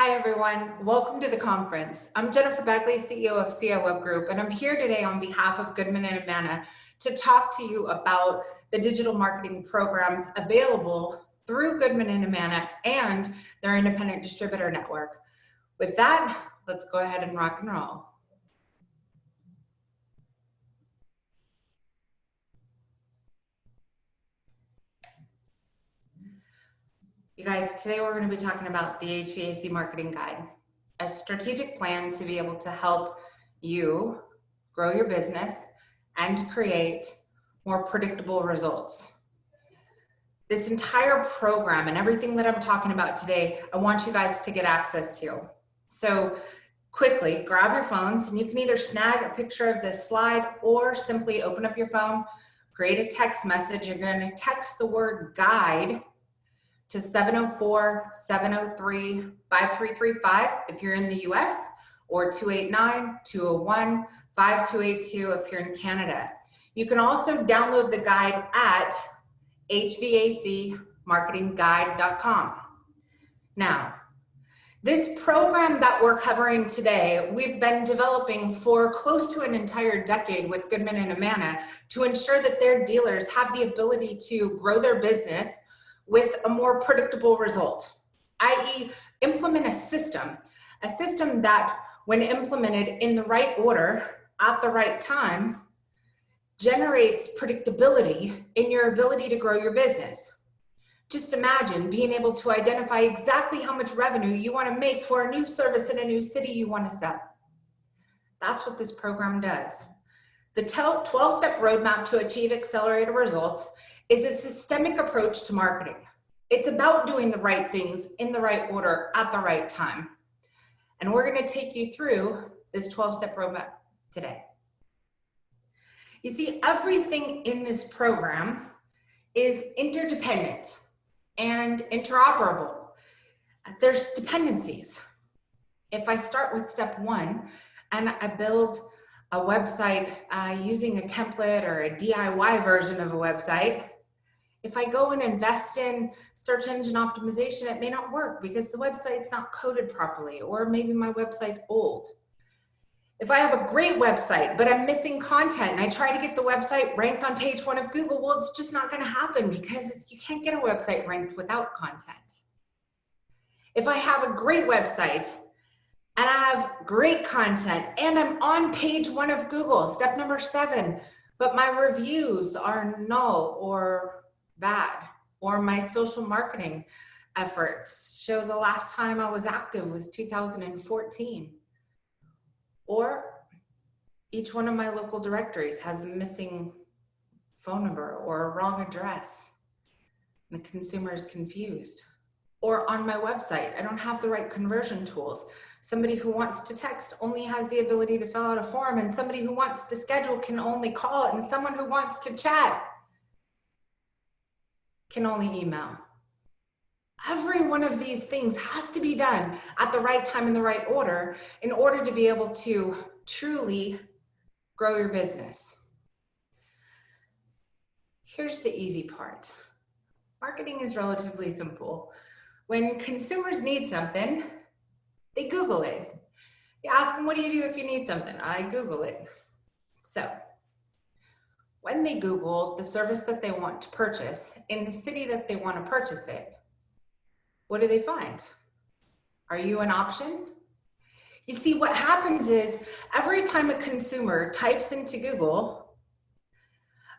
Hi everyone, welcome to the conference. I'm Jennifer Bagley, CEO of CI Web Group, and I'm here today on behalf of Goodman and Amana to talk to you about the digital marketing programs available through Goodman and Amana and their independent distributor network. With that, let's go ahead and rock and roll. You guys, today we're going to be talking about the HVAC Marketing Guide, a strategic plan to be able to help you grow your business and create more predictable results. This entire program and everything that I'm talking about today, I want you guys to get access to. So quickly, grab your phones and you can either snag a picture of this slide or simply open up your phone, create a text message. You're going to text the word guide to 704-703-5335 if you're in the US, or 289-201-5282 if you're in Canada. You can also download the guide at hvacmarketingguide.com. Now, this program that we're covering today, we've been developing for close to an entire decade with Goodman and Amana to ensure that their dealers have the ability to grow their business with a more predictable result, i.e. implement a system that when implemented in the right order at the right time generates predictability in your ability to grow your business. Just imagine being able to identify exactly how much revenue you want to make for a new service in a new city you want to sell. That's what this program does. The 12-step roadmap to achieve accelerated results is a systemic approach to marketing. It's about doing the right things in the right order at the right time. And we're going to take you through this 12-step roadmap today. You see, everything in this program is interdependent and interoperable. There's dependencies. If I start with step one and I build a website using a template or a DIY version of a website, if I go and invest in search engine optimization, it may not work because the website's not coded properly, or maybe my website's old. If I have a great website, but I'm missing content and I try to get the website ranked on page 1 of Google, well, it's just not going to happen because you can't get a website ranked without content. If I have a great website and I have great content and I'm on page 1 of Google, step number 7, but my reviews are null or bad, or my social marketing efforts show the last time I was active was 2014, or each one of my local directories has a missing phone number or a wrong address. The consumer is confused. Or on my website, I don't have the right conversion tools. Somebody who wants to text only has the ability to fill out a form, and somebody who wants to schedule can only call it, and someone who wants to chat can only email. Every one of these things has to be done at the right time in the right order in order to be able to truly grow your business. Here's the easy part. Marketing is relatively simple. When consumers need something, they Google it. You ask them, what do you do if you need something? I Google it. So when they Google the service that they want to purchase in the city that they want to purchase it, what do they find? Are you an option? You see, what happens is every time a consumer types into Google,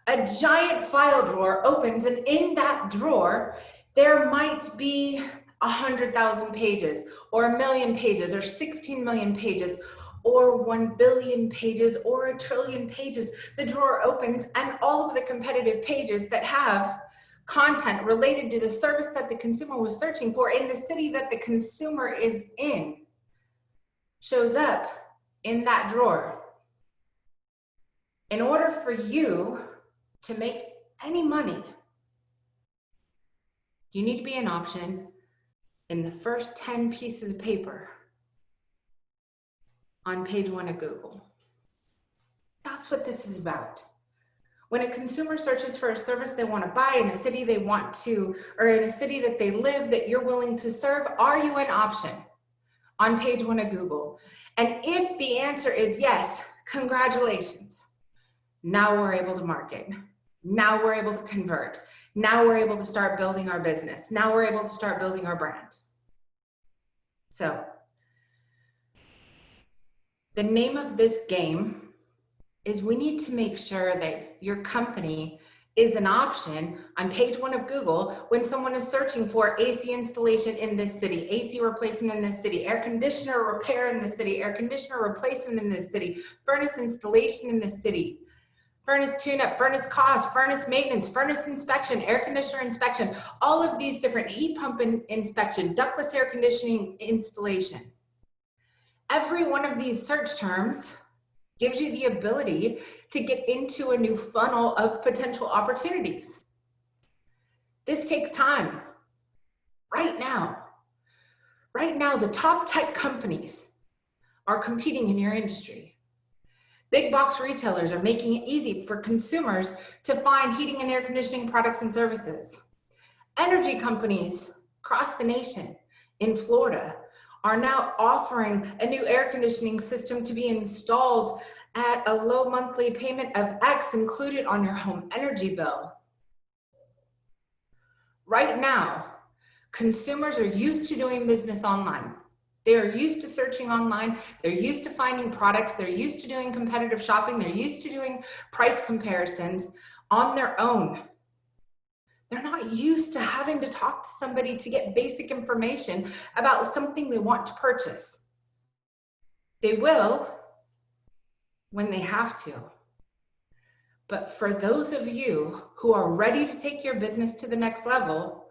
a giant file drawer opens, and in that drawer, there might be 100,000 pages or 1 million pages or 16 million pages or 1 billion pages or 1 trillion pages. The drawer opens and all of the competitive pages that have content related to the service that the consumer was searching for in the city that the consumer is in shows up in that drawer. In order for you to make any money, you need to be an option in the first 10 pieces of paper on page 1 of Google. That's what this is about. When a consumer searches for a service they want to buy in a city they want to, or in a city that they live that you're willing to serve, are you an option? on page 1 of Google? And if the answer is yes, congratulations. Now we're able to market. Now we're able to convert. Now we're able to start building our business. Now we're able to start building our brand. So the name of this game is we need to make sure that your company is an option on page 1 of Google when someone is searching for AC installation in this city, AC replacement in this city, air conditioner repair in this city, air conditioner replacement in this city, furnace installation in this city, furnace tune-up, furnace cost, furnace maintenance, furnace inspection, air conditioner inspection, all of these different heat pump inspection, ductless air conditioning installation. Every one of these search terms gives you the ability to get into a new funnel of potential opportunities. This takes time. Right now, the top tech companies are competing in your industry. Big box retailers are making it easy for consumers to find heating and air conditioning products and services. Energy companies across the nation in Florida are now offering a new air conditioning system to be installed at a low monthly payment of X included on your home energy bill. Right now, consumers are used to doing business online. They are used to searching online. They're used to finding products. They're used to doing competitive shopping. They're used to doing price comparisons on their own. They're not used to having to talk to somebody to get basic information about something they want to purchase. They will when they have to. But for those of you who are ready to take your business to the next level,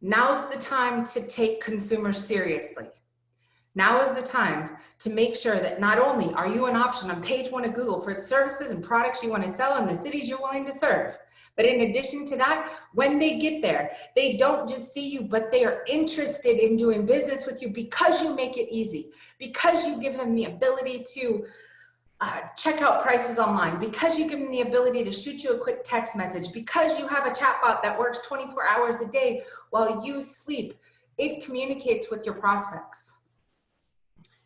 now's the time to take consumers seriously. Now is the time to make sure that not only are you an option on page 1 of Google for the services and products you want to sell in the cities you're willing to serve, but in addition to that, when they get there, they don't just see you, but they are interested in doing business with you because you make it easy, because you give them the ability to check out prices online, because you give them the ability to shoot you a quick text message, because you have a chatbot that works 24 hours a day while you sleep. It communicates with your prospects.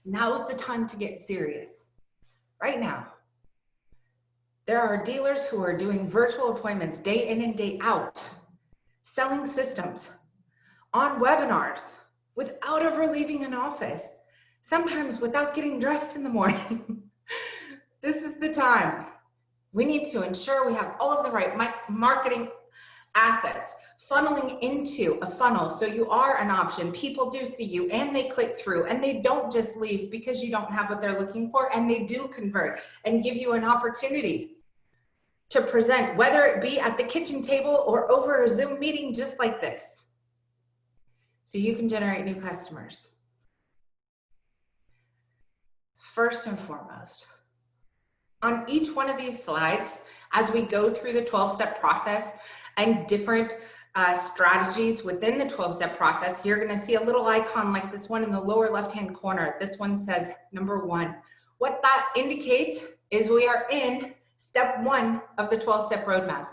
Now is the time to get serious. Right now, there are dealers who are doing virtual appointments day in and day out, selling systems on webinars without ever leaving an office, sometimes without getting dressed in the morning. This is the time. We need to ensure we have all of the right marketing assets funneling into a funnel so you are an option. People do see you and they click through and they don't just leave because you don't have what they're looking for, and they do convert and give you an opportunity to present, whether it be at the kitchen table or over a Zoom meeting just like this, so you can generate new customers. First and foremost, on each one of these slides, as we go through the 12-step process and different strategies within the 12-step process, you're gonna see a little icon like this one in the lower left-hand corner. This one says number 1. What that indicates is we are in step 1 of the 12-step roadmap,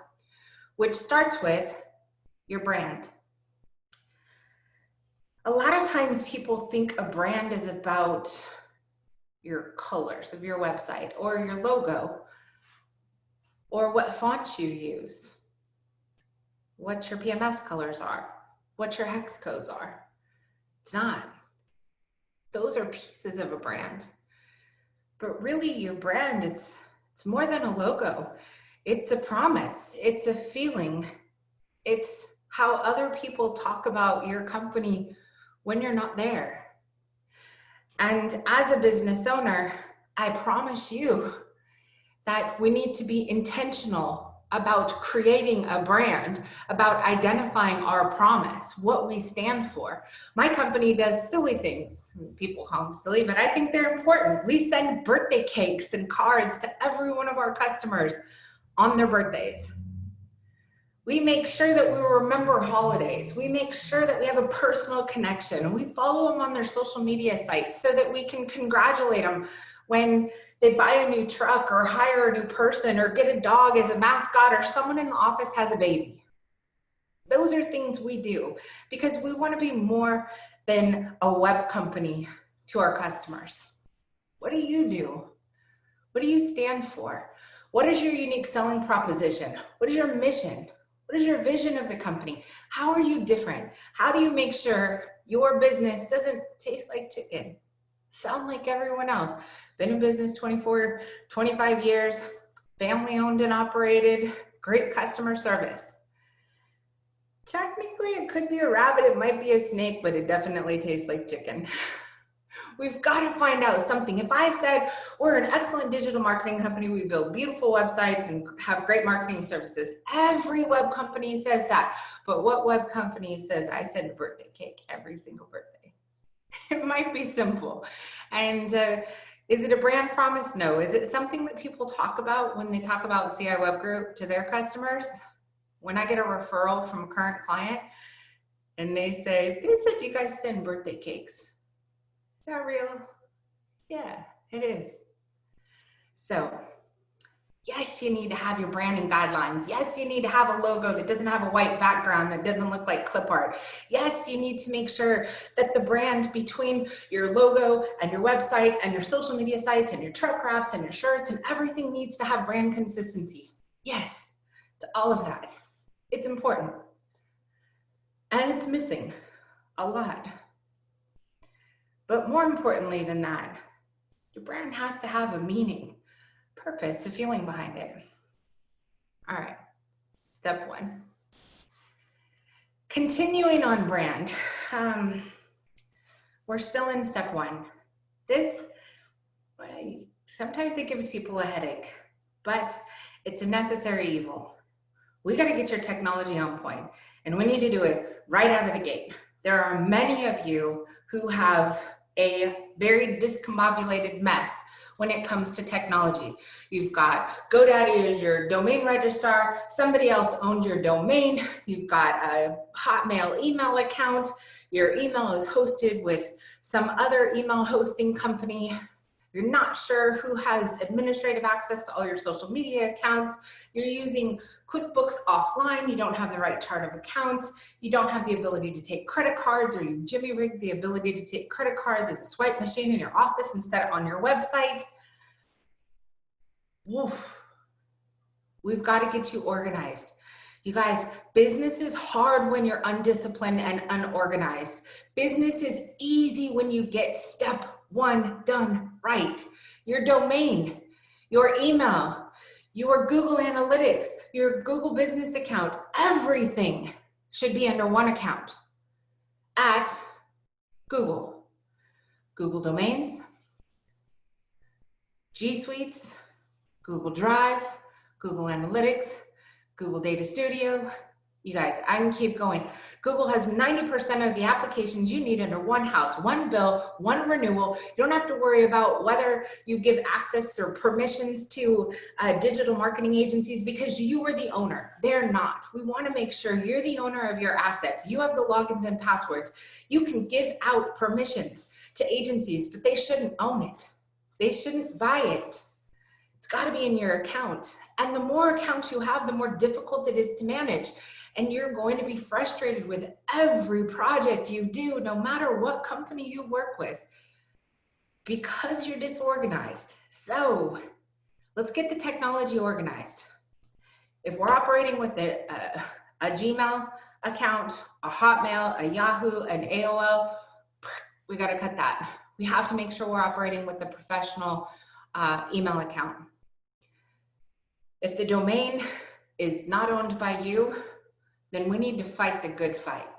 which starts with your brand. A lot of times people think a brand is about your colors of your website or your logo or what font you use, what your PMS colors are, what your hex codes are. It's not. Those are pieces of a brand. But really your brand, it's more than a logo. It's a promise. It's a feeling. It's how other people talk about your company when you're not there. And as a business owner, I promise you that we need to be intentional about creating a brand, about identifying our promise, what we stand for. My company does silly things. People call them silly, but I think they're important. We send birthday cakes and cards to every one of our customers on their birthdays. We make sure that we remember holidays. We make sure that we have a personal connection. We follow them on their social media sites so that we can congratulate them when they buy a new truck or hire a new person or get a dog as a mascot or someone in the office has a baby. Those are things we do because we want to be more than a web company to our customers? What do you do? What do you stand for? What is your unique selling proposition? What is your mission? What is your vision of the company? How are you different? How do you make sure your business doesn't taste like chicken, sound like everyone else? Been in business 24, 25 years, family owned and operated, great customer service. Technically, it could be a rabbit, it might be a snake, but it definitely tastes like chicken. We've got to find out something. If I said we're an excellent digital marketing company, we build beautiful websites and have great marketing services, every web company says that. But what web company says I send a birthday cake every single birthday? It might be simple. And is it a brand promise? No. Is it something that people talk about when they talk about CI Web Group to their customers? When I get a referral from a current client and they say, they said you guys send birthday cakes. Is that real? Yeah, it is. So, yes, you need to have your branding guidelines. Yes, you need to have a logo that doesn't have a white background, that doesn't look like clip art. Yes, you need to make sure that the brand between your logo and your website and your social media sites and your truck wraps and your shirts and everything needs to have brand consistency. Yes, to all of that. It's important. And it's missing a lot. But more importantly than that, your brand has to have a meaning, purpose, a feeling behind it. All right, step one. Continuing on brand, we're still in step one. This, sometimes it gives people a headache, but it's a necessary evil. We got to get your technology on point, and we need to do it right out of the gate. There are many of you who have a very discombobulated mess when it comes to technology. You've got GoDaddy as your domain registrar, somebody else owns your domain, you've got a Hotmail email account, your email is hosted with some other email hosting company, you're not sure who has administrative access to all your social media accounts, you're using QuickBooks offline, you don't have the right chart of accounts, you don't have the ability to take credit cards, or you jimmy rigged the ability to take credit cards as a swipe machine in your office instead of on your website. Woof. We've got to get you organized. You guys, business is hard when you're undisciplined and unorganized. Business is easy when you get step one done right. Your domain, your email, your Google Analytics, your Google business account, everything should be under one account at Google. Google Domains, G Suites, Google Drive, Google Analytics, Google Data Studio. You guys, I can keep going. Google has 90% of the applications you need under one house, one bill, one renewal. You don't have to worry about whether you give access or permissions to digital marketing agencies because you are the owner. They're not. We want to make sure you're the owner of your assets. You have the logins and passwords. You can give out permissions to agencies, but they shouldn't own it. They shouldn't buy it. It's got to be in your account. And the more accounts you have, the more difficult it is to manage. And you're going to be frustrated with every project you do, no matter what company you work with, because you're disorganized. So let's get the technology organized. If we're operating with a Gmail account, a Hotmail, a Yahoo, an AOL, we got to cut that. We have to make sure we're operating with the professional email account. If the domain is not owned by you, then we need to fight the good fight.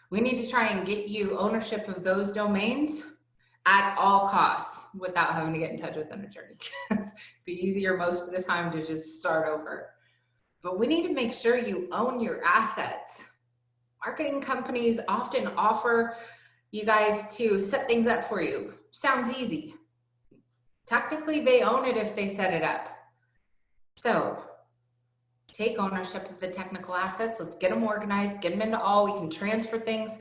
We need to try and get you ownership of those domains at all costs without having to get in touch with an attorney. It'd be easier most of the time to just start over. But we need to make sure you own your assets. Marketing companies often offer you guys to set things up for you. Sounds easy. Technically, they own it if they set it up. So take ownership of the technical assets. Let's get them organized, get them into all. We can transfer things.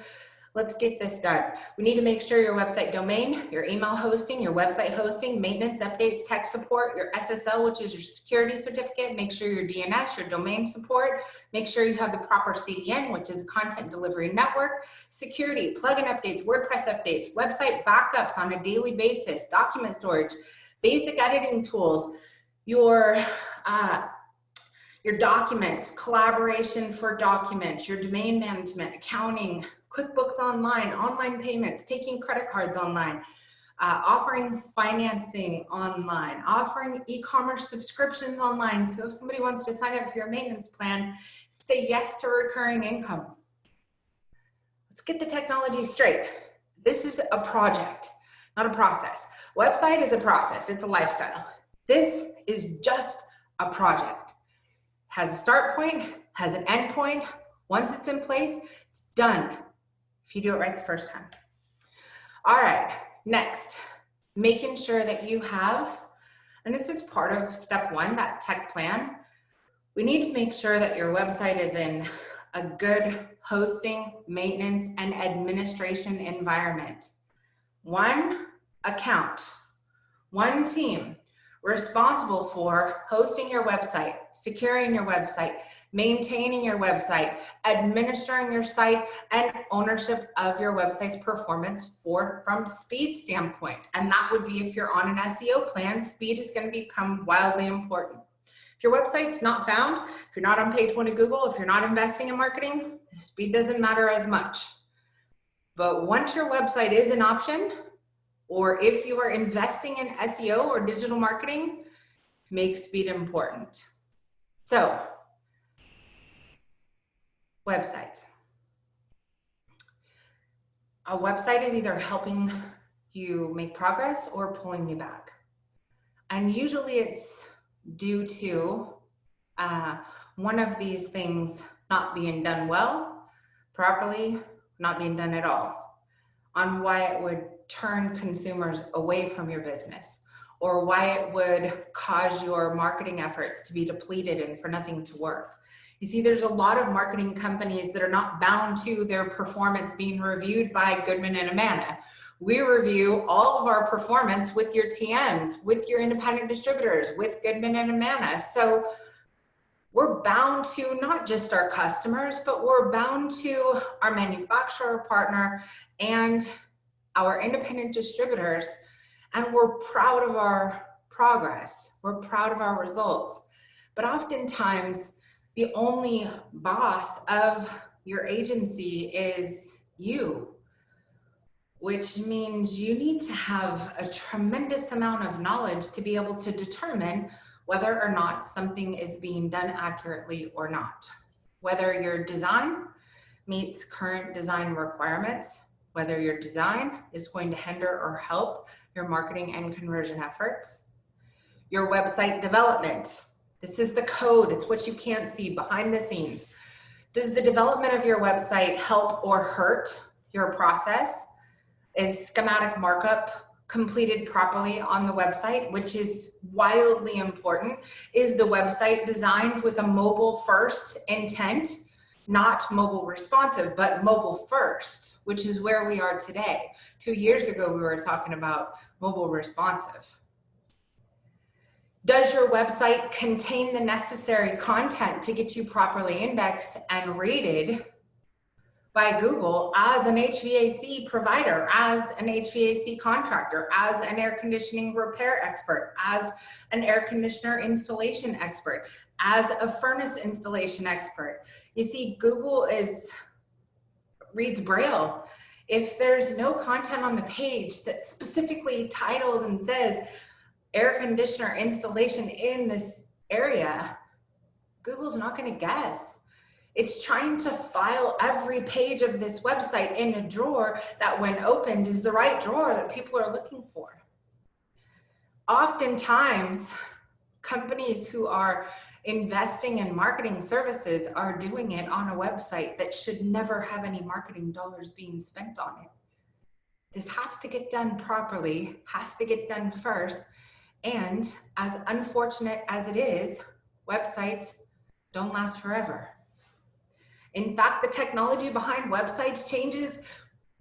Let's get this done. We need to make sure your website domain, your email hosting, your website hosting, maintenance, updates, tech support, your SSL, which is your security certificate, make sure your DNS, your domain support, make sure you have the proper CDN, which is content delivery network, security, plugin updates, WordPress updates, website backups on a daily basis, document storage, basic editing tools, your documents, collaboration for documents, your domain management, accounting, QuickBooks Online, online payments, taking credit cards online, offering financing online, offering e-commerce subscriptions online. So if somebody wants to sign up for your maintenance plan, say yes to recurring income. Let's get the technology straight. This is a project, not a process. Website is a process, it's a lifestyle. This is just a project. Has a start point, has an end point. Once it's in place, it's done. If you do it right the first time. All right, next, making sure that you have, and this is part of step one, that tech plan. We need to make sure that your website is in a good hosting, maintenance, and administration environment. One account, one team responsible for hosting your website, securing your website, maintaining your website, administering your site, and ownership of your website's performance from speed standpoint. And that would be if you're on an SEO plan, speed is going to become wildly important. If your website's not found, if you're not on page one of Google, if you're not investing in marketing, speed doesn't matter as much. But once your website is an option, or if you are investing in SEO or digital marketing, make speed important. So, websites. A website is either helping you make progress or pulling you back. And usually it's due to one of these things not being done well, properly, not being done at all, on why it would turn consumers away from your business, or why it would cause your marketing efforts to be depleted and for nothing to work. You see, there's a lot of marketing companies that are not bound to their performance being reviewed by Goodman and Amana. We review all of our performance with your TMs, with your independent distributors, with Goodman and Amana. So we're bound to not just our customers, but we're bound to our manufacturer partner and our independent distributors, and we're proud of our progress. We're proud of our results. But oftentimes, the only boss of your agency is you, which means you need to have a tremendous amount of knowledge to be able to determine whether or not something is being done accurately or not. Whether your design meets current design requirements, whether your design is going to hinder or help your marketing and conversion efforts. Your website development. This is the code. It's what you can't see behind the scenes. Does the development of your website help or hurt your process? Is schematic markup completed properly on the website, which is wildly important? Is the website designed with a mobile first intent? Not mobile responsive, but mobile first, which is where we are today. 2 years ago, we were talking about mobile responsive. Does your website contain the necessary content to get you properly indexed and rated by Google as an HVAC provider, as an HVAC contractor, as an air conditioning repair expert, as an air conditioner installation expert, as a furnace installation expert? You see, Google reads Braille. If there's no content on the page that specifically titles and says air conditioner installation in this area, Google's not going to guess. It's trying to file every page of this website in a drawer that when opened is the right drawer that people are looking for. Oftentimes, companies who are investing in marketing services are doing it on a website that should never have any marketing dollars being spent on it. This has to get done properly, has to get done first. And as unfortunate as it is, websites don't last forever. In fact, the technology behind websites changes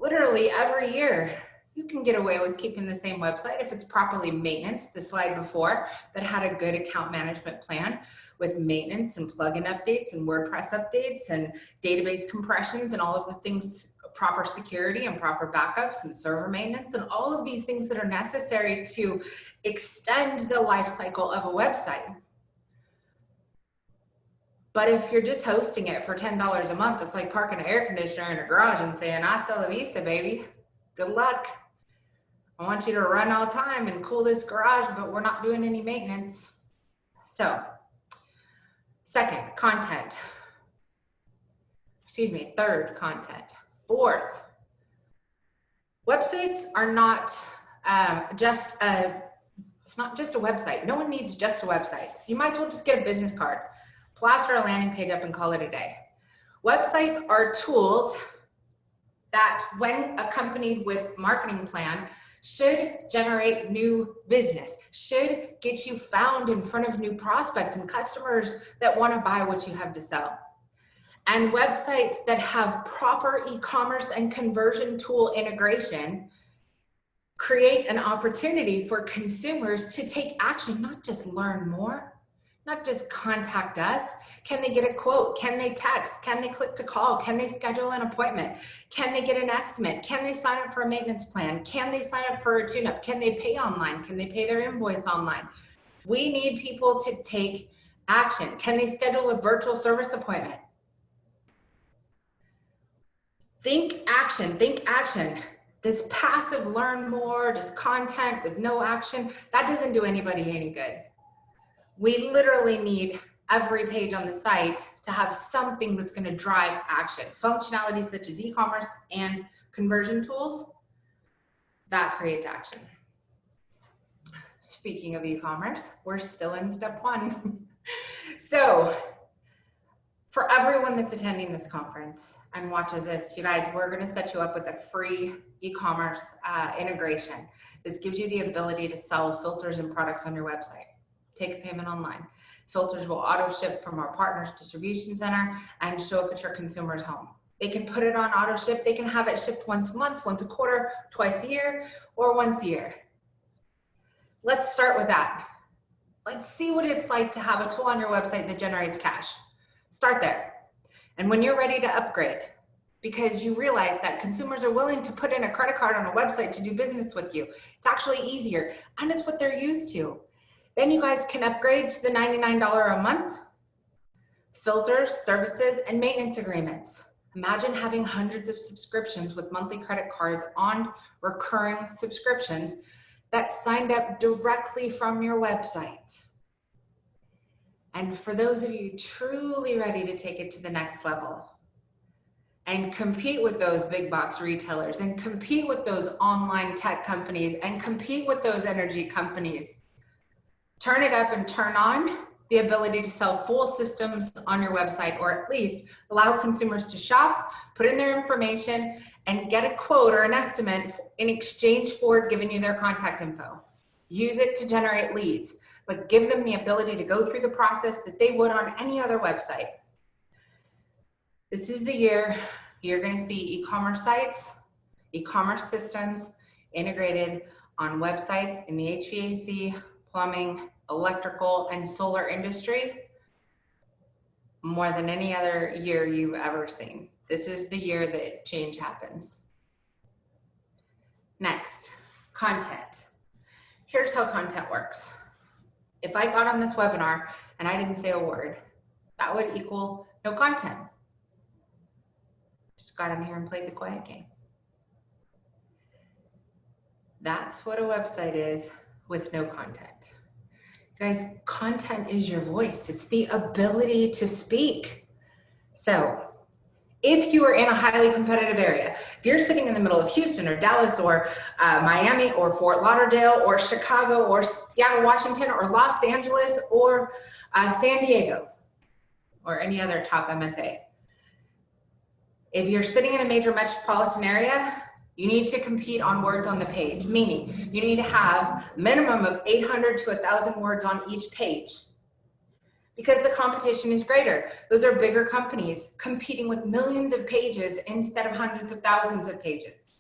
Literally every year, you can get away with keeping the same website if it's properly maintenance. The slide before that had a good account management plan with maintenance and plugin updates and WordPress updates and database compressions and all of the things, proper security and proper backups and server maintenance and all of these things that are necessary to extend the life cycle of a website. But if you're just hosting it for $10 a month, it's like parking an air conditioner in a garage and saying, hasta la vista, baby. Good luck. I want you to run all the time and cool this garage, but we're not doing any maintenance. So, second, content. Excuse me, third, content. Fourth, websites are not it's not just a website. No one needs just a website. You might as well just get a business card, plaster a landing page up and call it a day. Websites are tools that, when accompanied with marketing plan, should generate new business, should get you found in front of new prospects and customers that want to buy what you have to sell. And websites that have proper e-commerce and conversion tool integration create an opportunity for consumers to take action, not just learn more, not just contact us. Can they get a quote? Can they text? Can they click to call? Can they schedule an appointment? Can they get an estimate? Can they sign up for a maintenance plan? Can they sign up for a tune-up? Can they pay online? Can they pay their invoice online? We need people to take action. Can they schedule a virtual service appointment? Think action, think action. This passive learn more, just content with no action, that doesn't do anybody any good. We literally need every page on the site to have something that's going to drive action. Functionality such as e-commerce and conversion tools, that creates action. Speaking of e-commerce, we're still in step one. So for everyone that's attending this conference and watches this, you guys, we're going to set you up with a free e-commerce integration. This gives you the ability to sell filters and products on your website. Take a payment online. Filters will auto ship from our partner's distribution center and show up at your consumer's home. They can put it on auto ship. They can have it shipped once a month, once a quarter, twice a year, or once a year. Let's start with that. Let's see what it's like to have a tool on your website that generates cash. Start there. And when you're ready to upgrade, because you realize that consumers are willing to put in a credit card on a website to do business with you, it's actually easier and it's what they're used to. Then you guys can upgrade to the $99 a month filters, services, and maintenance agreements. Imagine having hundreds of subscriptions with monthly credit cards on recurring subscriptions that signed up directly from your website. And for those of you truly ready to take it to the next level and compete with those big box retailers and compete with those online tech companies and compete with those energy companies, turn it up and turn on the ability to sell full systems on your website, or at least allow consumers to shop, put in their information, and get a quote or an estimate in exchange for giving you their contact info. Use it to generate leads, but give them the ability to go through the process that they would on any other website. This is the year you're going to see e-commerce sites, e-commerce systems integrated on websites in the HVAC, plumbing, electrical, and solar industry more than any other year you've ever seen. This is the year that change happens. Next, content. Here's how content works. If I got on this webinar and I didn't say a word, that would equal no content. Just got in here and played the quiet game. That's what a website is with no content. Guys, content is your voice. It's the ability to speak. So if you are in a highly competitive area, if you're sitting in the middle of Houston or Dallas or Miami or Fort Lauderdale or Chicago or Seattle, Washington or Los Angeles or San Diego or any other top MSA, if you're sitting in a major metropolitan area, you need to compete on words on the page, meaning you need to have a minimum of 800 to 1,000 words on each page because the competition is greater. Those are bigger companies competing with millions of pages instead of hundreds of thousands of pages.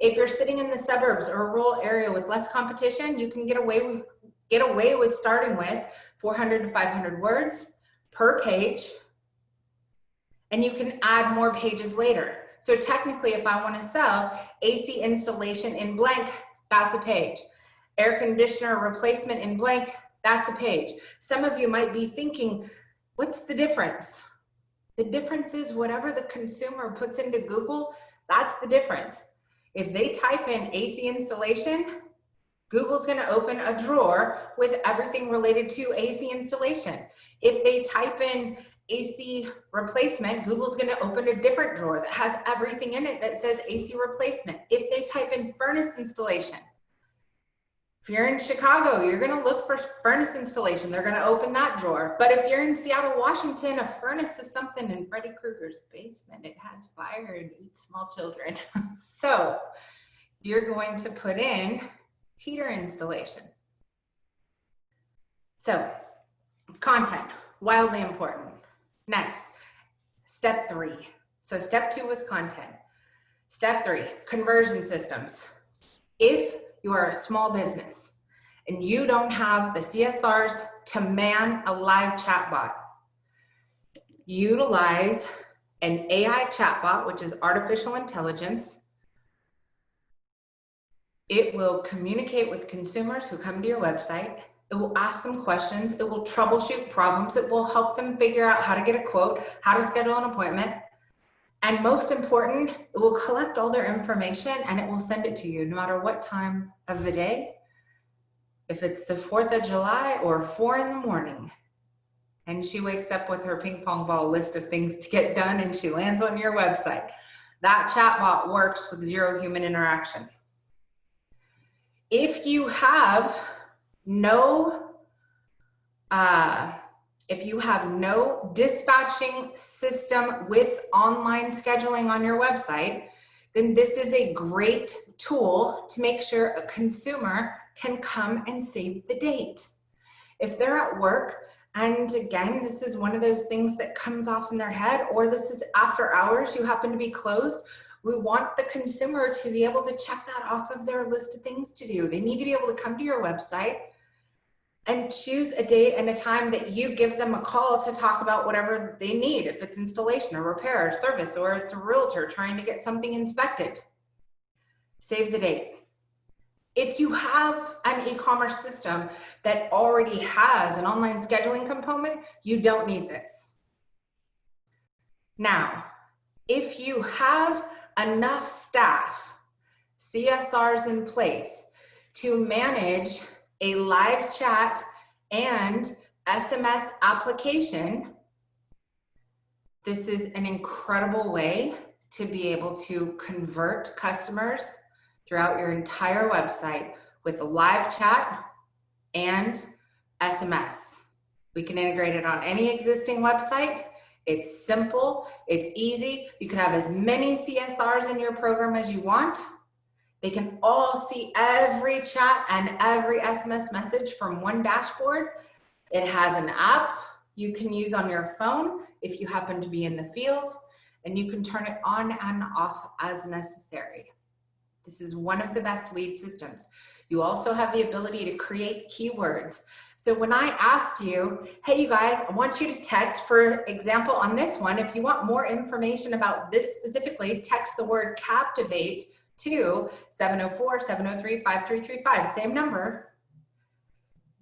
If you're sitting in the suburbs or a rural area with less competition, you can get away with starting with 400 to 500 words per page, and you can add more pages later. So technically, if I want to sell AC installation in blank, that's a page. Air conditioner replacement in blank, that's a page. Some of you might be thinking, what's the difference? The difference is whatever the consumer puts into Google, that's the difference. If they type in AC installation, Google's going to open a drawer with everything related to AC installation. If they type in AC replacement, Google's going to open a different drawer that has everything in it that says AC replacement. If they type in furnace installation, if you're in Chicago, you're going to look for furnace installation. They're going to open that drawer. But if you're in Seattle, Washington, a furnace is something in Freddy Krueger's basement. It has fire and eats small children. So you're going to put in heater installation. So content, wildly important. Next, step 3. So step 2 was content. Step 3, conversion systems. If you are a small business and you don't have the CSRs to man a live chatbot, utilize an AI chatbot, which is artificial intelligence. It will communicate with consumers who come to your website. It will ask them questions. It will troubleshoot problems. It will help them figure out how to get a quote, how to schedule an appointment. And most important, it will collect all their information and it will send it to you no matter what time of the day. If it's the 4th of July or 4 in the morning, and she wakes up with her ping pong ball list of things to get done and she lands on your website, that chatbot works with 0 human interaction. If you have no dispatching system with online scheduling on your website, then this is a great tool to make sure a consumer can come and save the date. If they're at work, and again, this is one of those things that comes off in their head, or this is after hours, you happen to be closed, we want the consumer to be able to check that off of their list of things to do. They need to be able to come to your website and choose a date and a time that you give them a call to talk about whatever they need. If it's installation or repair or service, or it's a realtor trying to get something inspected, save the date. If you have an e-commerce system that already has an online scheduling component, you don't need this. Now, if you have enough staff, CSRs in place to manage a live chat and SMS application, this is an incredible way to be able to convert customers throughout your entire website with a live chat and SMS. We can integrate it on any existing website. It's simple, it's easy. You can have as many CSRs in your program as you want. They can all see every chat and every SMS message from one dashboard. It has an app you can use on your phone if you happen to be in the field, and you can turn it on and off as necessary. This is one of the best lead systems. You also have the ability to create keywords. So when I asked you, hey, you guys, I want you to text, for example, on this one, if you want more information about this specifically, text the word captivate to 704-703-5335, same number.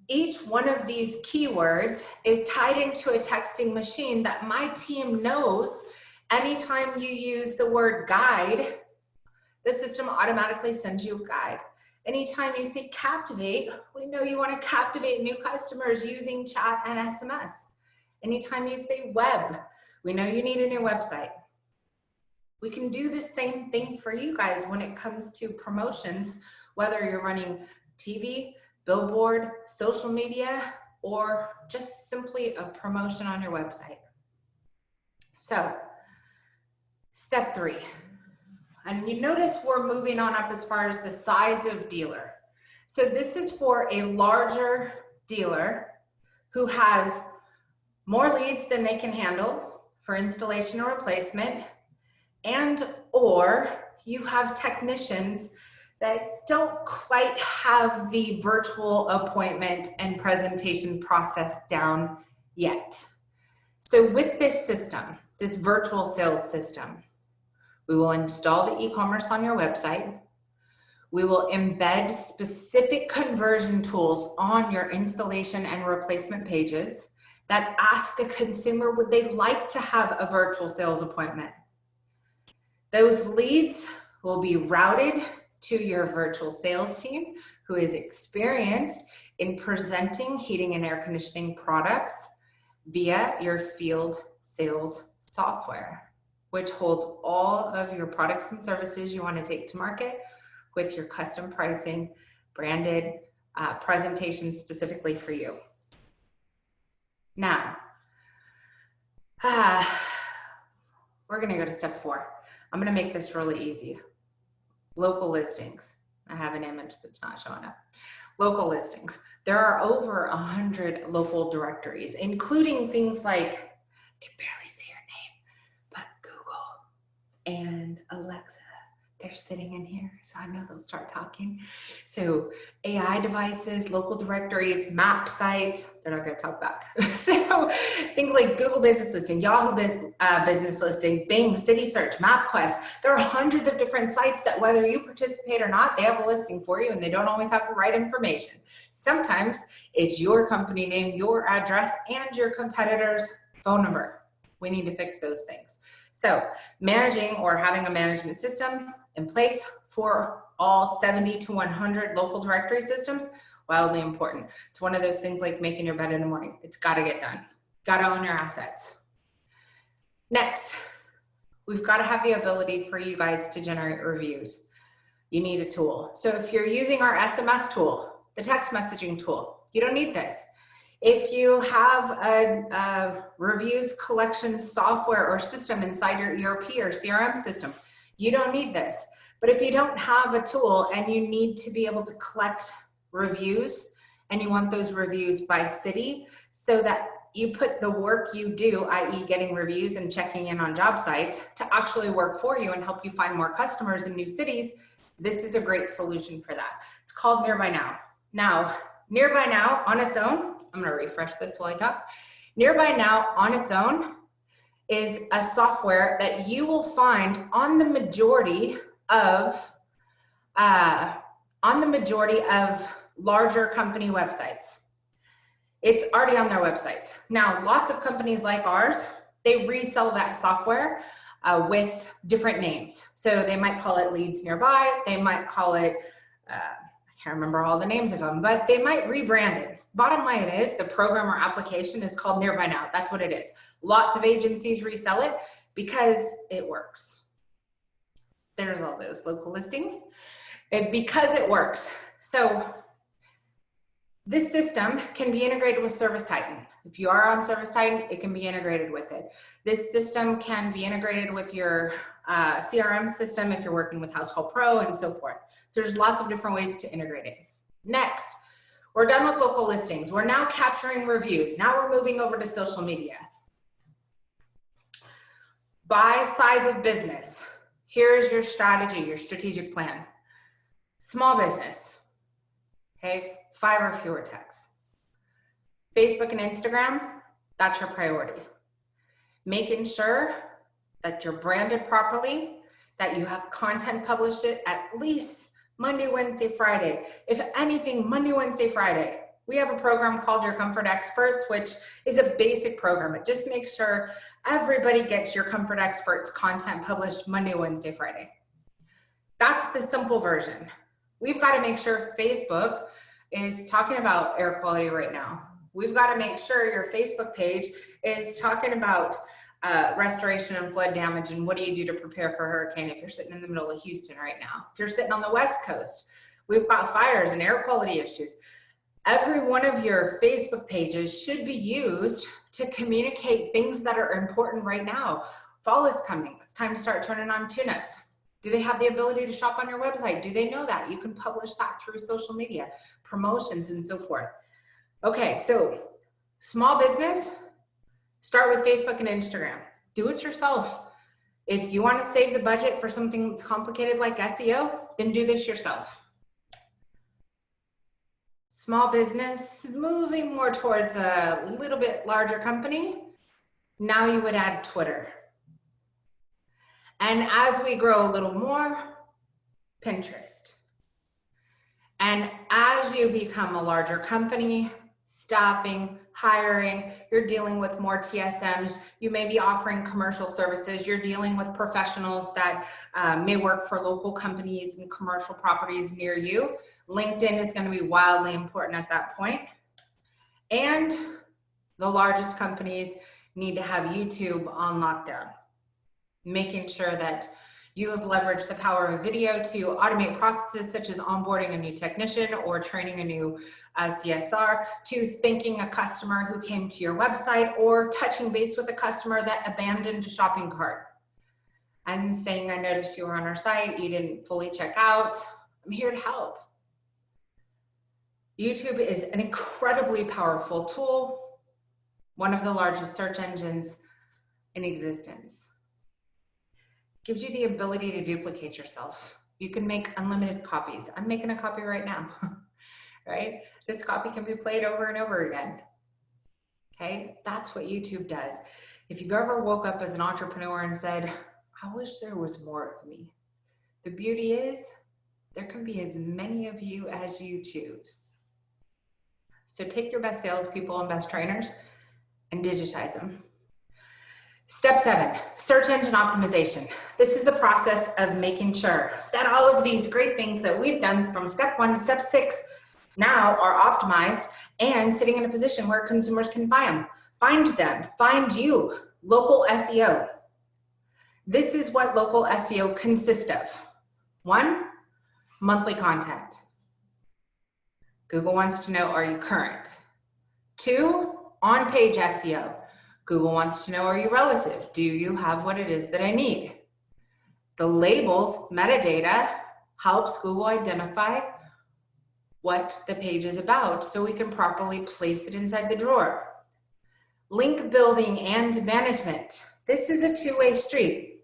Each one of these keywords is tied into a texting machine that my team knows anytime you use the word guide, the system automatically sends you a guide. Anytime you say captivate, we know you want to captivate new customers using chat and SMS. Anytime you say web, we know you need a new website. We can do the same thing for you guys when it comes to promotions, whether you're running TV, billboard, social media, or just simply a promotion on your website. So, step 3. And you notice we're moving on up as far as the size of dealer. So this is for a larger dealer who has more leads than they can handle for installation or replacement, and or you have technicians that don't quite have the virtual appointment and presentation process down yet. So with this system, this virtual sales system, we will install the e-commerce on your website. We will embed specific conversion tools on your installation and replacement pages that ask a consumer, would they like to have a virtual sales appointment? Those leads will be routed to your virtual sales team, who is experienced in presenting heating and air conditioning products via your field sales software, which holds all of your products and services you want to take to market with your custom pricing, branded presentation specifically for you. Now, we're going to go to step 4. I'm going to make this really easy. Local listings. I have an image that's not showing up. Local listings. There are over 100 local directories, including things like, I can barely say your name, but Google and Alexa. They're sitting in here, so I know they'll start talking. So AI devices, local directories, map sites, they're not going to talk back. So things like Google Business Listing, Yahoo Business Listing, Bing, City Search, MapQuest. There are hundreds of different sites that whether you participate or not, they have a listing for you and they don't always have the right information. Sometimes it's your company name, your address, and your competitor's phone number. We need to fix those things. So managing or having a management system in place for all 70 to 100 local directory systems, wildly important. It's one of those things like making your bed in the morning. It's got to get done. Got to own your assets. Next, we've got to have the ability for you guys to generate reviews. You need a tool. So if you're using our SMS tool, the text messaging tool, you don't need this. If you have a reviews collection software or system inside your ERP or CRM system, you don't need this. But if you don't have a tool and you need to be able to collect reviews and you want those reviews by city so that you put the work you do, i.e. getting reviews and checking in on job sites, to actually work for you and help you find more customers in new cities, this is a great solution for that. It's called Nearby Now. Now, Nearby Now on its own, I'm going to refresh this while I talk. Nearby Now on its own is a software that you will find on the majority of larger company websites. It's already on their website. Now, lots of companies like ours, they resell that software with different names. So they might call it Leads Nearby. They might call it, I can't remember all the names of them, but they might rebrand it. Bottom line is the program or application is called Nearby Now. That's what it is. Lots of agencies resell it because it works. There's all those local listings. Because it works. So this system can be integrated with Service Titan. If you are on Service Titan, it can be integrated with it. This system can be integrated with your CRM system if you're working with Household Pro and so forth. So there's lots of different ways to integrate it. Next, we're done with local listings. We're now capturing reviews. Now we're moving over to social media. By size of business, here's your strategy, your strategic plan. Small business, okay, 5 or fewer texts. Facebook and Instagram, that's your priority. Making sure that you're branded properly, that you have content published it at least Monday, Wednesday, Friday. If anything, Monday, Wednesday, Friday. We have a program called Your Comfort Experts, which is a basic program. It just makes sure everybody gets Your Comfort Experts content published Monday, Wednesday, Friday. That's the simple version. We've got to make sure Facebook is talking about air quality right now. We've got to make sure your Facebook page is talking about restoration and flood damage and what do you do to prepare for a hurricane if you're sitting in the middle of Houston right now. If you're sitting on the West Coast, we've got fires and air quality issues. Every one of your Facebook pages should be used to communicate things that are important right now. Fall is coming. It's time to start turning on tune-ups. Do they have the ability to shop on your website? Do they know that? You can publish that through social media, promotions, and so forth. Okay, so small business, start with Facebook and Instagram. Do it yourself. If you want to save the budget for something that's complicated like SEO, then do this yourself. Small business, moving more towards a little bit larger company. Now you would add Twitter. And as we grow a little more, Pinterest. And as you become a larger company, staffing, hiring, you're dealing with more TSMs, you may be offering commercial services, you're dealing with professionals that may work for local companies and commercial properties near you. LinkedIn is going to be wildly important at that point. And the largest companies need to have YouTube on lockdown, making sure that you have leveraged the power of video to automate processes such as onboarding a new technician or training a new CSR, to thanking a customer who came to your website, or touching base with a customer that abandoned a shopping cart and saying, I noticed you were on our site, you didn't fully check out, I'm here to help. YouTube is an incredibly powerful tool, one of the largest search engines in existence. Gives you the ability to duplicate yourself. You can make unlimited copies. I'm making a copy right now, right? This copy can be played over and over again, okay? That's what YouTube does. If you've ever woke up as an entrepreneur and said, I wish there was more of me, the beauty is there can be as many of you as you choose. So take your best salespeople and best trainers and digitize them. Step 7, search engine optimization. This is the process of making sure that all of these great things that we've done from step 1 to step 6 now are optimized and sitting in a position where consumers can find them, find you. Local SEO. This is what local SEO consists of. 1, monthly content. Google wants to know, are you current? 2, on-page SEO. Google wants to know, are you relative? Do you have what it is that I need? The labels, metadata, helps Google identify what the page is about so we can properly place it inside the drawer. Link building and management. This is a two-way street.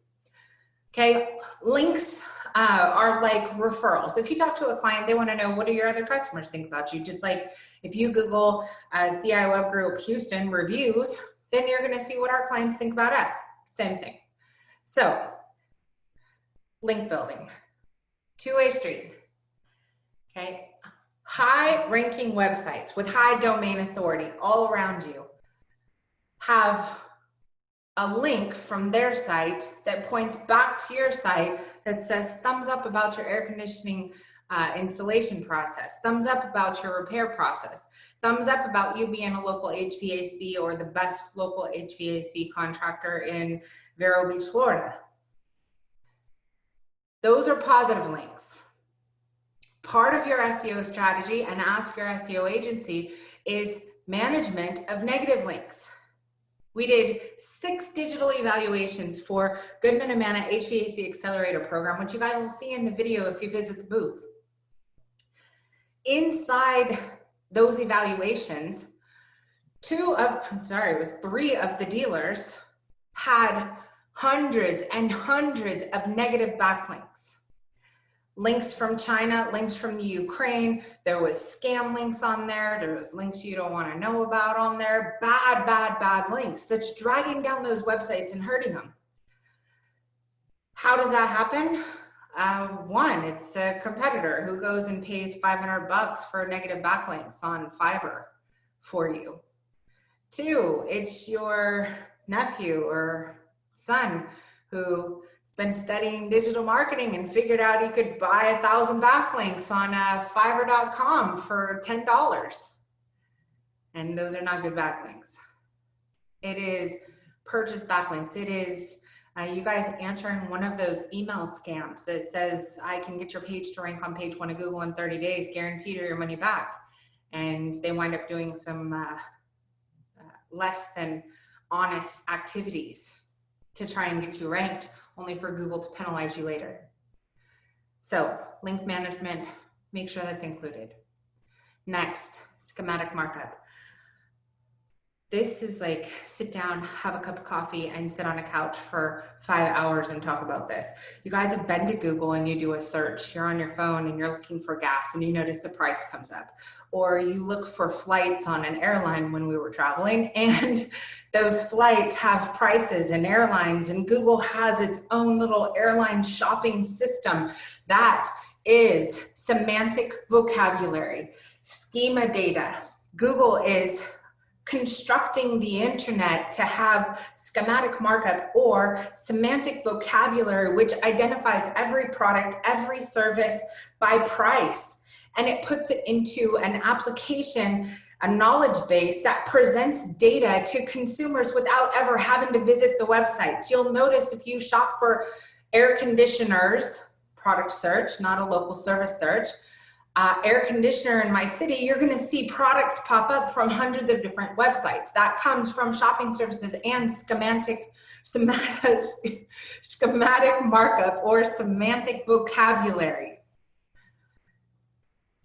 Okay, links are like referrals. If you talk to a client, they want to know, what do your other customers think about you? Just like if you Google CI Web Group Houston reviews, then you're going to see what our clients think about us. Same thing. So, link building, two-way street. Okay, high ranking websites with high domain authority all around you have a link from their site that points back to your site that says thumbs up about your air conditioning installation process, thumbs up about your repair process, thumbs up about you being a local HVAC or the best local HVAC contractor in Vero Beach, Florida. Those are positive links. Part of your SEO strategy, and ask your SEO agency, is management of negative links. We did 6 digital evaluations for Goodman Amana HVAC Accelerator Program, which you guys will see in the video if you visit the booth. Inside those evaluations, 3 of the dealers had hundreds and hundreds of negative backlinks. Links from China, links from the Ukraine, there was scam links on there, there was links you don't want to know about on there, bad links that's dragging down those websites and hurting them. How does that happen? 1, it's a competitor who goes and pays $500 for negative backlinks on Fiverr for you. 2, it's your nephew or son who been studying digital marketing and figured out he could buy 1,000 backlinks on Fiverr.com for $10. And those are not good backlinks. It is purchase backlinks. It is you guys answering one of those email scams that says, I can get your page to rank on page 1 of Google in 30 days, guaranteed, or your money back. And they wind up doing some less than honest activities to try and get you ranked, only for Google to penalize you later. So, link management, make sure that's included. Next, schematic markup. This is like sit down, have a cup of coffee, and sit on a couch for 5 hours and talk about this. You guys have been to Google and you do a search. You're on your phone and you're looking for gas and you notice the price comes up. Or you look for flights on an airline when we were traveling, and those flights have prices and airlines, and Google has its own little airline shopping system. That is semantic vocabulary, schema data. Google is constructing the internet to have schematic markup or semantic vocabulary, which identifies every product, every service by price. And it puts it into an application, a knowledge base that presents data to consumers without ever having to visit the websites. You'll notice if you shop for air conditioners, product search, not a local service search, air conditioner in my city, you're going to see products pop up from hundreds of different websites. That comes from shopping services and schematic markup or semantic vocabulary.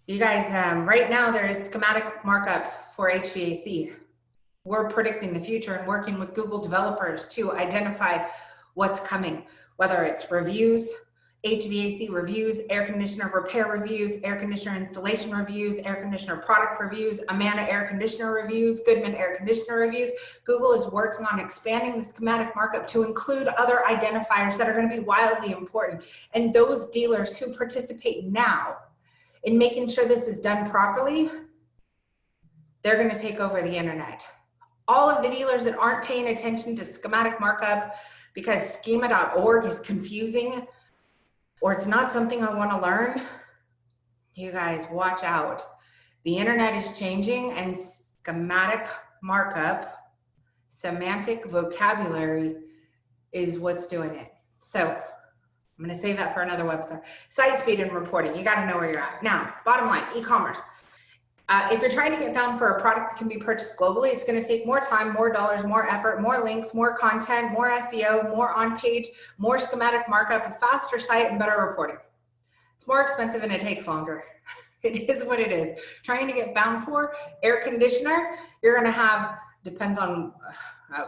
You guys, right now there is schematic markup for HVAC. We're predicting the future and working with Google developers to identify what's coming, whether it's reviews, HVAC reviews, air conditioner repair reviews, air conditioner installation reviews, air conditioner product reviews, Amana air conditioner reviews, Goodman air conditioner reviews. Google is working on expanding the schematic markup to include other identifiers that are going to be wildly important. And those dealers who participate now in making sure this is done properly, they're going to take over the internet. All of the dealers that aren't paying attention to schematic markup because schema.org is confusing, or it's not something I want to learn, you guys watch out. The internet is changing, and schematic markup, semantic vocabulary is what's doing it. So I'm going to save that for another website. Site speed and reporting. You got to know where you're at. Now, bottom line, e-commerce. If you're trying to get found for a product that can be purchased globally, it's going to take more time, more dollars, more effort, more links, more content, more SEO, more on-page, more schematic markup, a faster site, and better reporting. It's more expensive and it takes longer. It is what it is. Trying to get found for air conditioner, you're going to have, depends on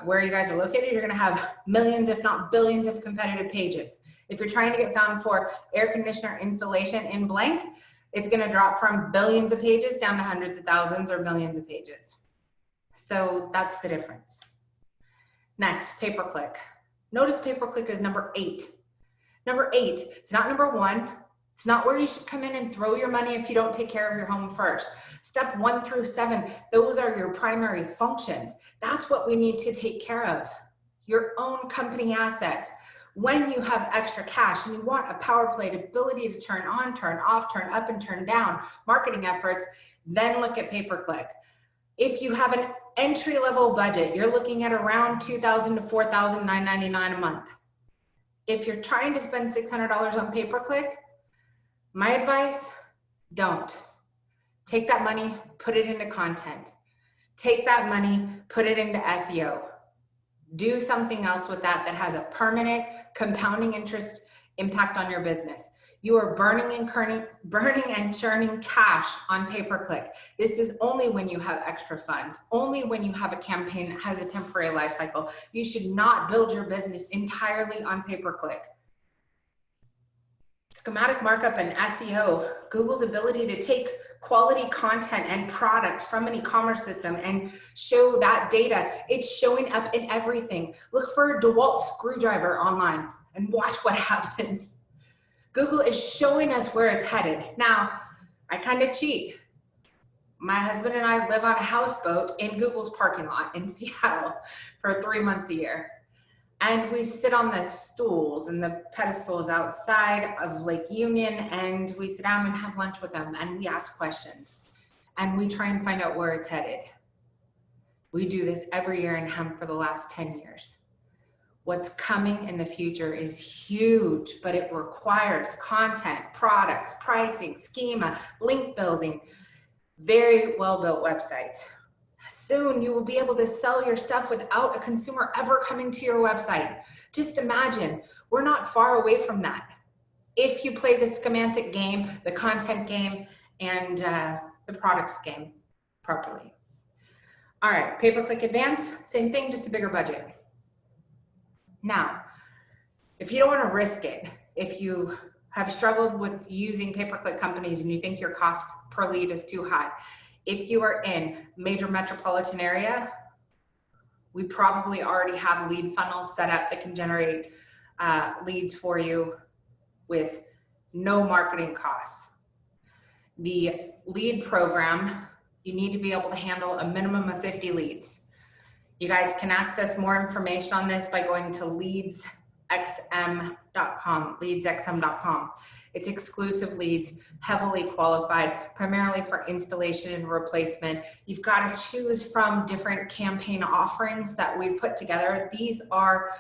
where you guys are located, you're going to have millions, if not billions, of competitive pages. If you're trying to get found for air conditioner installation in blank, it's going to drop from billions of pages down to hundreds of thousands or millions of pages. So that's the difference. Next, pay-per-click. Notice pay-per-click is number 8. Number 8, it's not number 1. It's not where you should come in and throw your money if you don't take care of your home first. Step 1 through 7, those are your primary functions. That's what we need to take care of. Your own company assets. When you have extra cash and you want a power play, ability to turn on, turn off, turn up and turn down marketing efforts, then look at pay-per-click. If you have an entry-level budget, you're looking at around $2,000 to $4,999 a month. If you're trying to spend $600 on pay-per-click, my advice, don't. Take that money, put it into content. Take that money, put it into SEO. Do something else with that has a permanent compounding interest impact on your business. You are burning and churning cash on pay-per-click. This is only when you have extra funds, only when you have a campaign that has a temporary life cycle. You should not build your business entirely on pay-per-click. Schematic markup and SEO, Google's ability to take quality content and products from an e-commerce system and show that data, it's showing up in everything. Look for a DeWalt screwdriver online and watch what happens. Google is showing us where it's headed. Now, I kind of cheat. My husband and I live on a houseboat in Google's parking lot in Seattle for 3 months a year. And we sit on the stools and the pedestals outside of Lake Union, and we sit down and have lunch with them, and we ask questions, and we try and find out where it's headed. We do this every year in hemp for the last 10 years. What's coming in the future is huge, but it requires content, products, pricing, schema, link building, very well-built websites. Soon you will be able to sell your stuff without a consumer ever coming to your website. Just imagine, we're not far away from that. If you play the semantic game, the content game, and the products game properly. All right, pay-per-click advance, same thing, just a bigger budget. Now, if you don't want to risk it, if you have struggled with using pay-per-click companies and you think your cost per lead is too high, if you are in major metropolitan area, we probably already have lead funnels set up that can generate leads for you with no marketing costs. The lead program, you need to be able to handle a minimum of 50 leads. You guys can access more information on this by going to leadsxm.com, leadsxm.com. It's exclusive leads, heavily qualified, primarily for installation and replacement. You've got to choose from different campaign offerings that we've put together. These are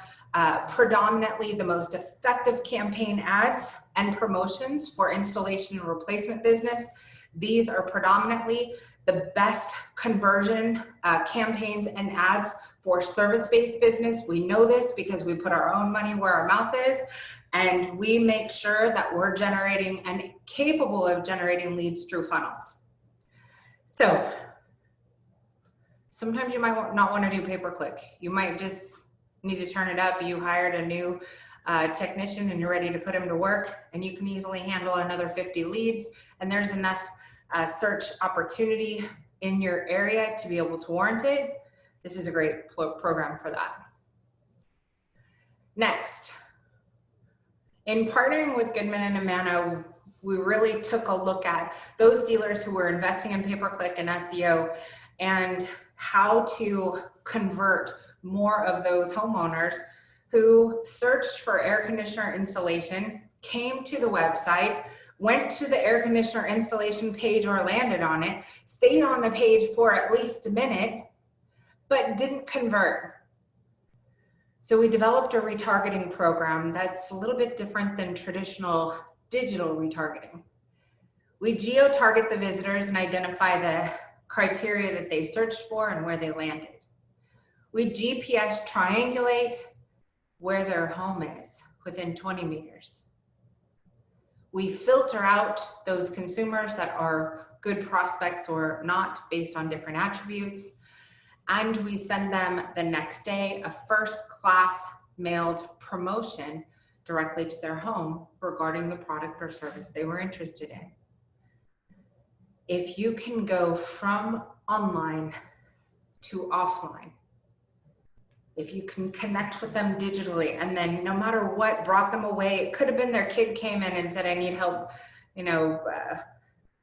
predominantly the most effective campaign ads and promotions for installation and replacement business. These are predominantly the best conversion campaigns and ads for service-based business. We know this because we put our own money where our mouth is, and we make sure that we're generating and capable of generating leads through funnels. So sometimes you might not want to do pay-per-click. You might just need to turn it up. You hired a new technician and you're ready to put him to work, and you can easily handle another 50 leads, and there's enough search opportunity in your area to be able to warrant it. This is a great program for that. Next, in partnering with Goodman and Amana, we really took a look at those dealers who were investing in pay-per-click and SEO and how to convert more of those homeowners who searched for air conditioner installation, came to the website, went to the air conditioner installation page or landed on it, stayed on the page for at least a minute, but didn't convert. So we developed a retargeting program that's a little bit different than traditional digital retargeting. We geo-target the visitors and identify the criteria that they searched for and where they landed. We GPS triangulate where their home is within 20 meters. We filter out those consumers that are good prospects or not based on different attributes. And we send them the next day a first-class mailed promotion directly to their home regarding the product or service they were interested in. If you can go from online to offline, if you can connect with them digitally, and then no matter what brought them away, it could have been their kid came in and said, I need help,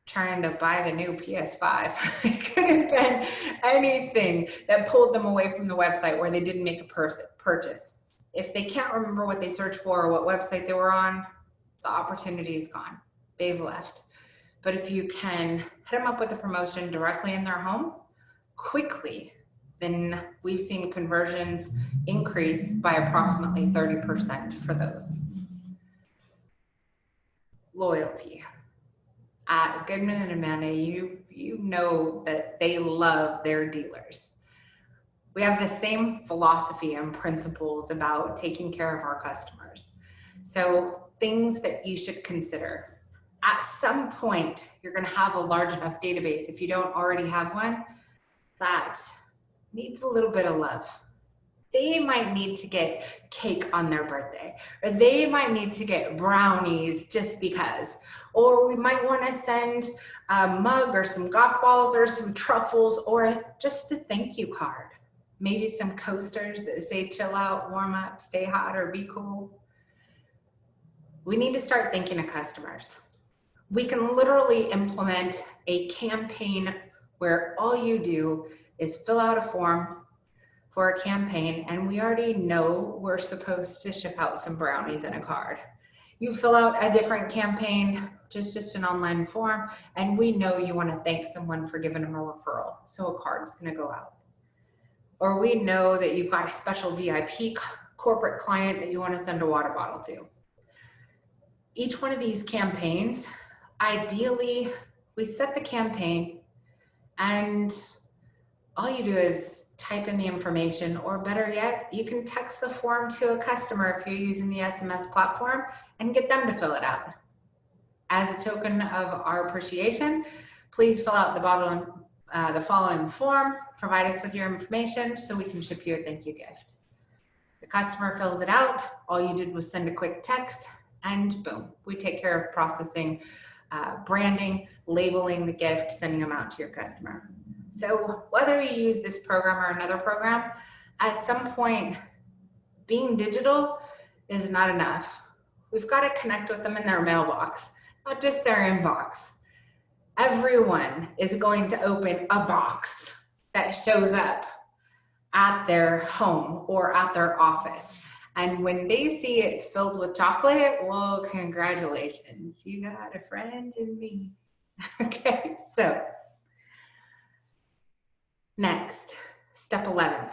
trying to buy the new PS5. It could have been anything that pulled them away from the website where they didn't make a purchase. If they can't remember what they searched for or what website they were on, the opportunity is gone. They've left. But if you can hit them up with a promotion directly in their home, quickly, then we've seen conversions increase by approximately 30% for those. Loyalty. At Goodman and Amana, you know that they love their dealers. We have the same philosophy and principles about taking care of our customers. So things that you should consider. At some point, you're going to have a large enough database, if you don't already have one, that needs a little bit of love. They might need to get cake on their birthday, or they might need to get brownies just because, or we might want to send a mug or some golf balls or some truffles or just a thank you card. Maybe some coasters that say chill out, warm up, stay hot, or be cool. We need to start thinking of customers. We can literally implement a campaign where all you do is fill out a form for a campaign, and we already know we're supposed to ship out some brownies and a card. You fill out a different campaign, just an online form, and we know you want to thank someone for giving them a referral, so a card's going to go out. Or we know that you've got a special VIP corporate client that you want to send a water bottle to. Each one of these campaigns, ideally, we set the campaign, and all you do is type in the information, or better yet, you can text the form to a customer if you're using the SMS platform and get them to fill it out. As a token of our appreciation, please fill out the bottom the following form, provide us with your information so we can ship you a thank you gift. The customer fills it out. All you did was send a quick text and boom, we take care of processing, branding, labeling the gift, sending them out to your customer. So whether you use this program or another program, at some point, being digital is not enough. We've got to connect with them in their mailbox, not just their inbox. Everyone is going to open a box that shows up at their home or at their office. And when they see it's filled with chocolate, well, congratulations, you got a friend in me. Okay, so next, step 11,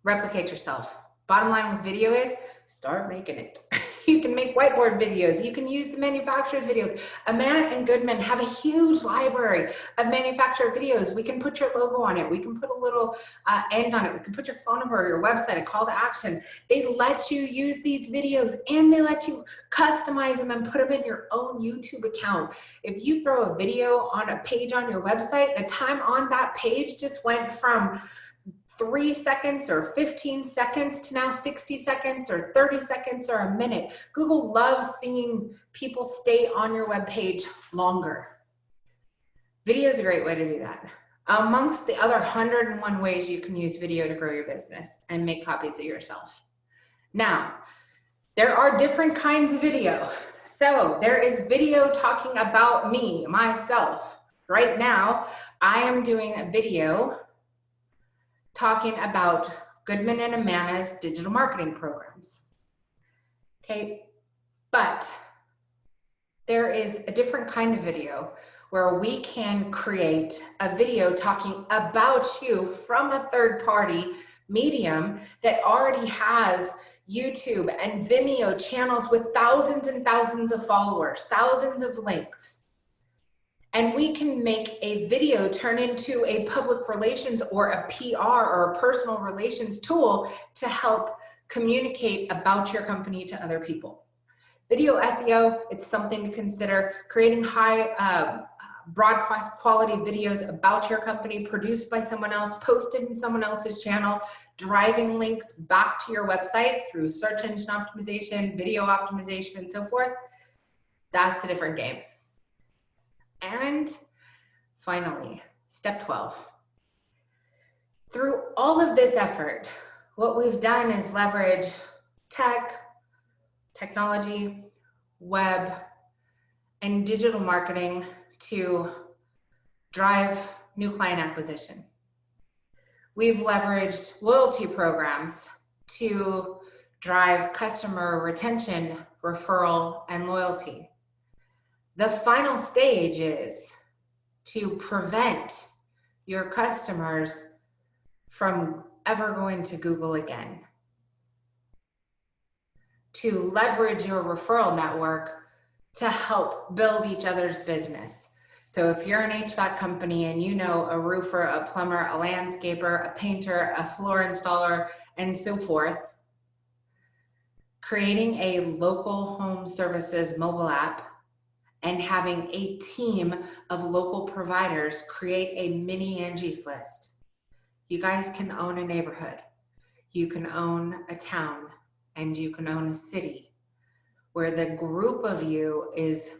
replicate yourself. Bottom line with video is start making it. You can make whiteboard videos. You can use the manufacturer's videos. Amana and Goodman have a huge library of manufacturer videos. We can put your logo on it. We can put a little end on it. We can put your phone number or your website, a call to action. They let you use these videos and they let you customize them and put them in your own YouTube account. If you throw a video on a page on your website, the time on that page just went from 3 seconds or 15 seconds to now 60 seconds or 30 seconds or a minute. Google loves seeing people stay on your web page longer. Video is a great way to do that. Amongst the other 101 ways you can use video to grow your business and make copies of yourself. Now, there are different kinds of video. So there is video talking about me, myself. Right now, I am doing a video talking about Goodman and Amana's digital marketing programs. Okay, but there is a different kind of video where we can create a video talking about you from a third-party medium that already has YouTube and Vimeo channels with thousands and thousands of followers, thousands of links. And we can make a video turn into a public relations or a PR or a personal relations tool to help communicate about your company to other people. Video SEO, it's something to consider. Creating high broadcast quality videos about your company produced by someone else, posted in someone else's channel, driving links back to your website through search engine optimization, video optimization, and so forth. That's a different game. And finally, step 12. Through all of this effort, what we've done is leverage technology, web, and digital marketing to drive new client acquisition. We've leveraged loyalty programs to drive customer retention, referral, and loyalty. The final stage is to prevent your customers from ever going to Google again. To leverage your referral network to help build each other's business. So if you're an HVAC company and you know a roofer, a plumber, a landscaper, a painter, a floor installer, and so forth, creating a local home services mobile app and having a team of local providers create a mini Angie's List. You guys can own a neighborhood, you can own a town, and you can own a city where the group of you is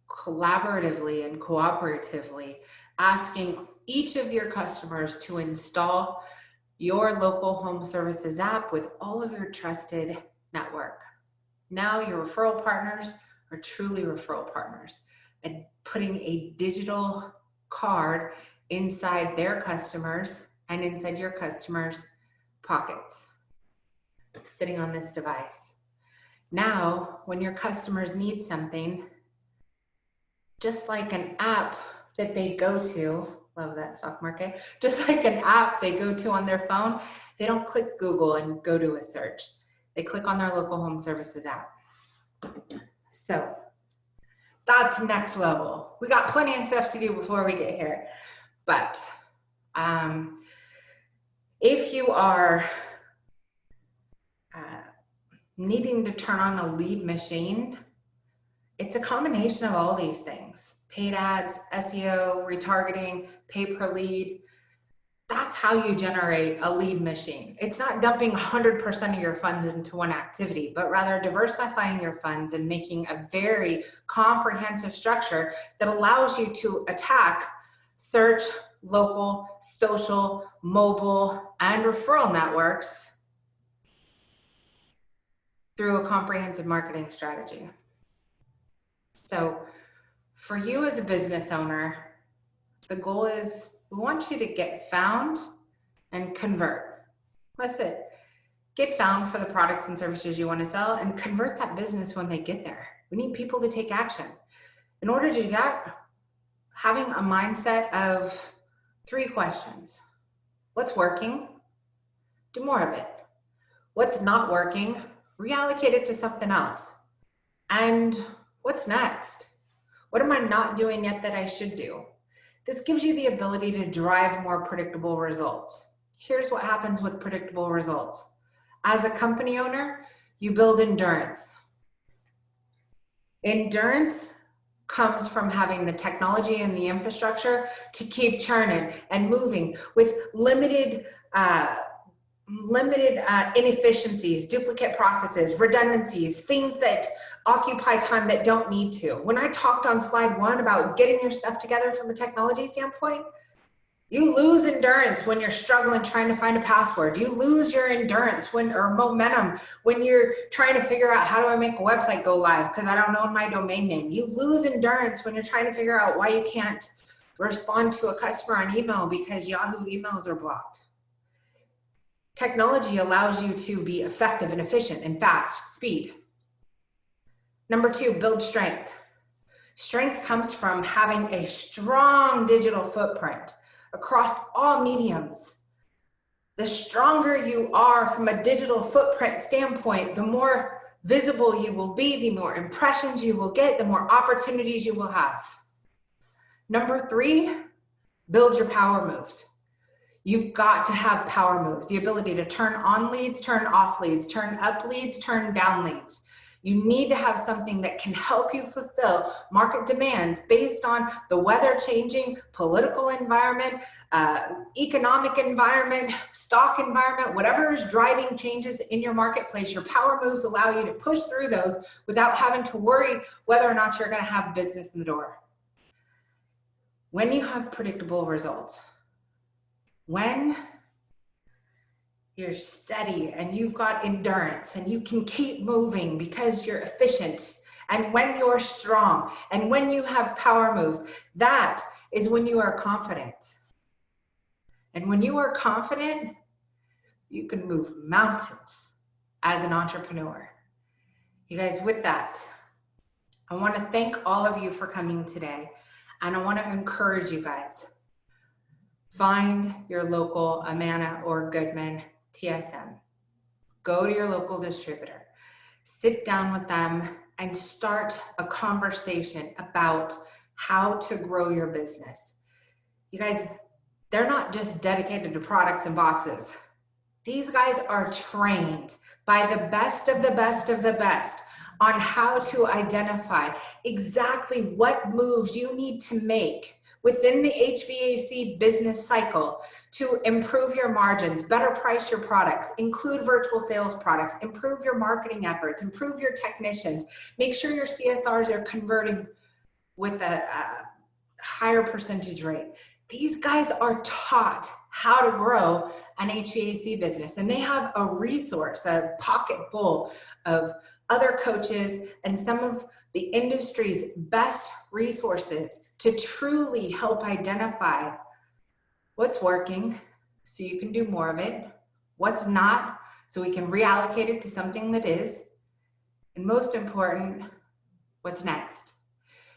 collaboratively and cooperatively asking each of your customers to install your local home services app with all of your trusted network. Now your referral partners are truly referral partners, and putting a digital card inside their customers and inside your customers' pockets, sitting on this device. Now, when your customers need something, just like an app that they go to, love that stock market, just like an app they go to on their phone, they don't click Google and go to a search. They click on their local home services app. So that's next level. We got plenty of stuff to do before we get here. But if you are needing to turn on a lead machine, It's a combination of all these things: paid ads, SEO, retargeting, pay per lead. That's how you generate a lead machine. It's not dumping 100% of your funds into one activity, but rather diversifying your funds and making a very comprehensive structure that allows you to attack search, local, social, mobile, and referral networks through a comprehensive marketing strategy. So for you as a business owner, the goal is we want you to get found and convert. That's it. Get found for the products and services you want to sell and convert that business when they get there. We need people to take action. In order to do that, having a mindset of 3 questions. What's working? Do more of it. What's not working? Reallocate it to something else. And what's next? What am I not doing yet that I should do? This gives you the ability to drive more predictable results. Here's what happens with predictable results. As a company owner, you build endurance. Endurance comes from having the technology and the infrastructure to keep churning and moving with limited inefficiencies, duplicate processes, redundancies, things that occupy time that don't need to. When I talked on slide 1 about getting your stuff together from a technology standpoint, you lose endurance when you're struggling trying to find a password. You lose your endurance or momentum when you're trying to figure out, how do I make a website go live because I don't know my domain name. You lose endurance when you're trying to figure out why you can't respond to a customer on email because Yahoo emails are blocked. Technology allows you to be effective and efficient and fast, speed. Number 2, build strength. Strength comes from having a strong digital footprint across all mediums. The stronger you are from a digital footprint standpoint, the more visible you will be, the more impressions you will get, the more opportunities you will have. Number 3, build your power moves. You've got to have power moves, the ability to turn on leads, turn off leads, turn up leads, turn down leads. You need to have something that can help you fulfill market demands based on the weather changing, political environment, economic environment, stock environment, whatever is driving changes in your marketplace. Your power moves allow you to push through those without having to worry whether or not you're going to have business in the door. When you have predictable results, when you're steady and you've got endurance and you can keep moving because you're efficient, and when you're strong and when you have power moves, that is when you are confident. And when you are confident, you can move mountains as an entrepreneur. You guys, with that, I want to thank all of you for coming today, and I want to encourage you guys. Find your local Amana or Goodman TSM. Go to your local distributor. Sit down with them and start a conversation about how to grow your business. You guys, they're not just dedicated to products and boxes. These guys are trained by the best of the best of the best on how to identify exactly what moves you need to make within the HVAC business cycle to improve your margins, better price your products, include virtual sales products, improve your marketing efforts, improve your technicians, make sure your CSRs are converting with a higher percentage rate. These guys are taught how to grow an HVAC business, and they have a resource, a pocket full of other coaches and some of the industry's best resources to truly help identify what's working so you can do more of it, what's not so we can reallocate it to something that is, and most important, what's next.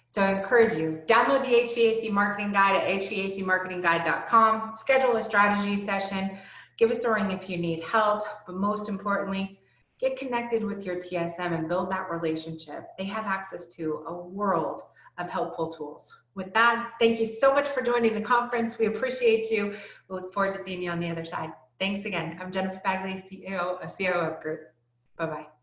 So I encourage you, download the HVAC Marketing Guide at hvacmarketingguide.com, schedule a strategy session, give us a ring if you need help, but most importantly, get connected with your TSM and build that relationship. They have access to a world of helpful tools. With that, thank you so much for joining the conference. We appreciate you. We look forward to seeing you on the other side. Thanks again. I'm Jennifer Bagley, CEO of COO Group. Bye-bye.